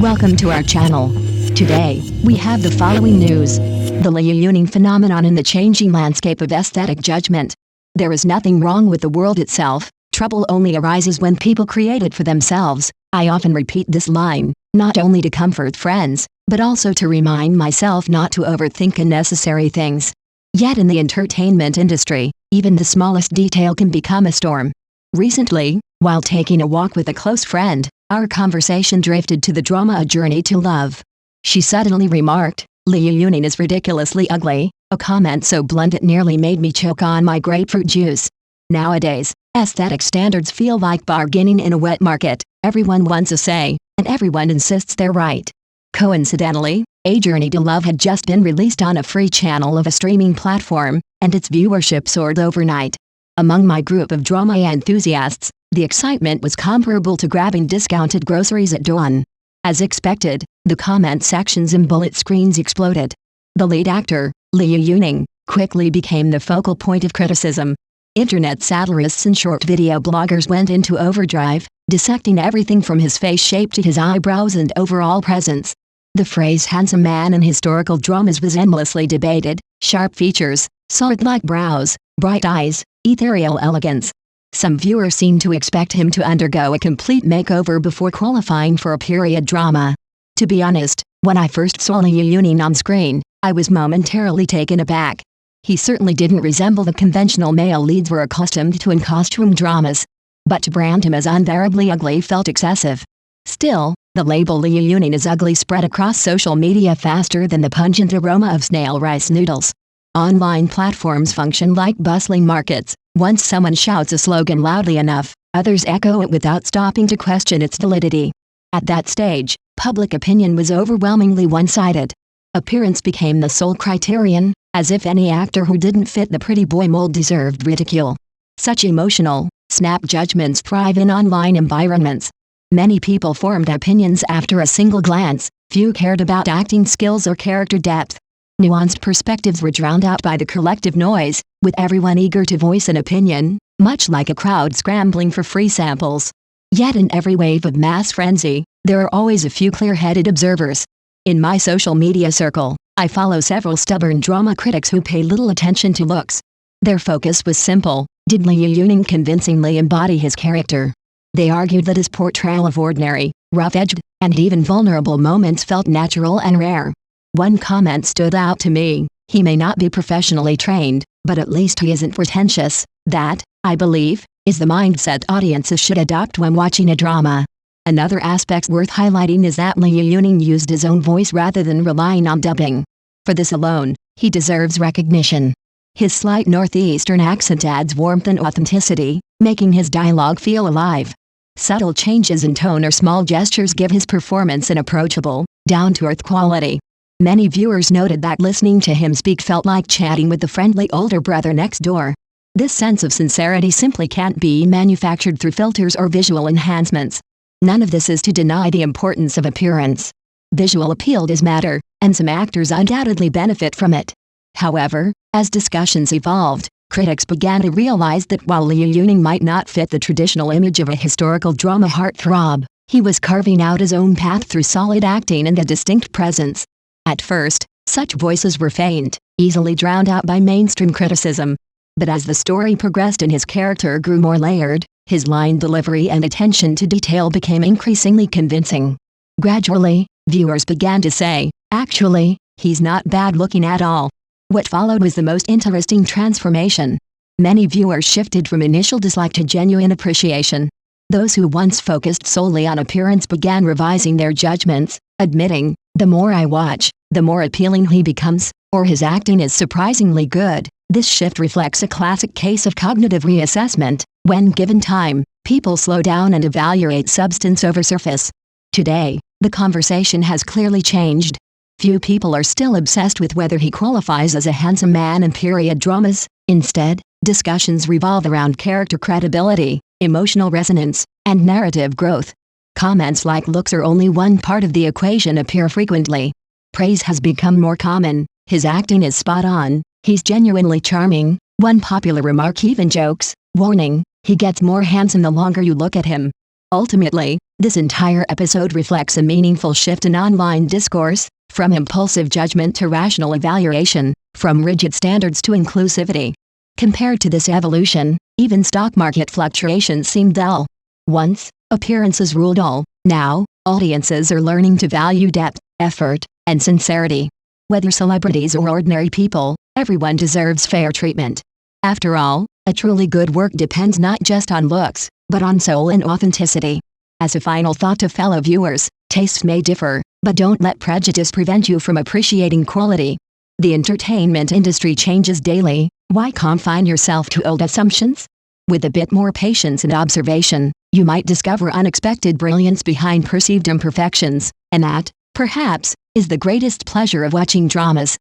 Welcome to our channel. Today, we have the following news. The Liu Yuning phenomenon in the changing landscape of aesthetic judgment. There is nothing wrong with the world itself, trouble only arises when people create it for themselves. I often repeat this line, not only to comfort friends, but also to remind myself not to overthink unnecessary things. Yet in the entertainment industry, even the smallest detail can become a storm. Recently, while taking a walk with a close friend, our conversation drifted to the drama A Journey to Love. She suddenly remarked, "Liu Yuning is ridiculously ugly," a comment so blunt it nearly made me choke on my grapefruit juice. Nowadays, aesthetic standards feel like bargaining in a wet market. Everyone wants a say, and everyone insists they're right. Coincidentally, A Journey to Love had just been released on a free channel of a streaming platform, and its viewership soared overnight. Among my group of drama enthusiasts, the excitement was comparable to grabbing discounted groceries at dawn. As expected, the comment sections and bullet screens exploded. The lead actor, Liu Yuning, quickly became the focal point of criticism. Internet satirists and short video bloggers went into overdrive, dissecting everything from his face shape to his eyebrows and overall presence. The phrase handsome man in historical dramas was endlessly debated: sharp features, sword-like brows, bright eyes, ethereal elegance. Some viewers seemed to expect him to undergo a complete makeover before qualifying for a period drama. To be honest, when I first saw Liu Yuning on screen, I was momentarily taken aback. He certainly didn't resemble the conventional male leads we're accustomed to in costume dramas. But to brand him as unbearably ugly felt excessive. Still, the label Liu Yuning is ugly spread across social media faster than the pungent aroma of snail rice noodles. Online platforms function like bustling markets. Once someone shouts a slogan loudly enough, others echo it without stopping to question its validity. At that stage, public opinion was overwhelmingly one-sided. Appearance became the sole criterion, as if any actor who didn't fit the pretty boy mold deserved ridicule. Such emotional, snap judgments thrive in online environments. Many people formed opinions after a single glance. Few cared about acting skills or character depth. Nuanced perspectives were drowned out by the collective noise, with everyone eager to voice an opinion, much like a crowd scrambling for free samples. Yet in every wave of mass frenzy, there are always a few clear-headed observers. In my social media circle, I follow several stubborn drama critics who pay little attention to looks. Their focus was simple: did Liu Yuning convincingly embody his character? They argued that his portrayal of ordinary, rough-edged, and even vulnerable moments felt natural and rare. One comment stood out to me: he may not be professionally trained, but at least he isn't pretentious. That, I believe, is the mindset audiences should adopt when watching a drama. Another aspect worth highlighting is that Liu Yuning used his own voice rather than relying on dubbing. For this alone, he deserves recognition. His slight northeastern accent adds warmth and authenticity, making his dialogue feel alive. Subtle changes in tone or small gestures give his performance an approachable, down-to-earth quality. Many viewers noted that listening to him speak felt like chatting with the friendly older brother next door. This sense of sincerity simply can't be manufactured through filters or visual enhancements. None of this is to deny the importance of appearance. Visual appeal does matter, and some actors undoubtedly benefit from it. However, as discussions evolved, critics began to realize that while Liu Yuning might not fit the traditional image of a historical drama heartthrob, he was carving out his own path through solid acting and a distinct presence. At first, such voices were faint, easily drowned out by mainstream criticism. But as the story progressed and his character grew more layered, his line delivery and attention to detail became increasingly convincing. Gradually, viewers began to say, "Actually, he's not bad looking at all." What followed was the most interesting transformation. Many viewers shifted from initial dislike to genuine appreciation. Those who once focused solely on appearance began revising their judgments, admitting, "The more I watch, the more appealing he becomes, or his acting is surprisingly good." This shift reflects a classic case of cognitive reassessment. When given time, people slow down and evaluate substance over surface. Today, the conversation has clearly changed. Few people are still obsessed with whether he qualifies as a handsome man in period dramas. Instead, discussions revolve around character credibility, emotional resonance, and narrative growth. Comments like "looks are only one part of the equation" appear frequently. Praise has become more common. "His acting is spot on, he's genuinely charming." One popular remark even jokes, "Warning, he gets more handsome the longer you look at him." Ultimately, this entire episode reflects a meaningful shift in online discourse, from impulsive judgment to rational evaluation, from rigid standards to inclusivity. Compared to this evolution, even stock market fluctuations seem dull. Once, appearances ruled all. Now, audiences are learning to value depth, effort, and sincerity. Whether celebrities or ordinary people, everyone deserves fair treatment. After all, a truly good work depends not just on looks, but on soul and authenticity. As a final thought to fellow viewers, tastes may differ, but don't let prejudice prevent you from appreciating quality. The entertainment industry changes daily. Why confine yourself to old assumptions? With a bit more patience and observation, you might discover unexpected brilliance behind perceived imperfections, and that, perhaps, is the greatest pleasure of watching dramas.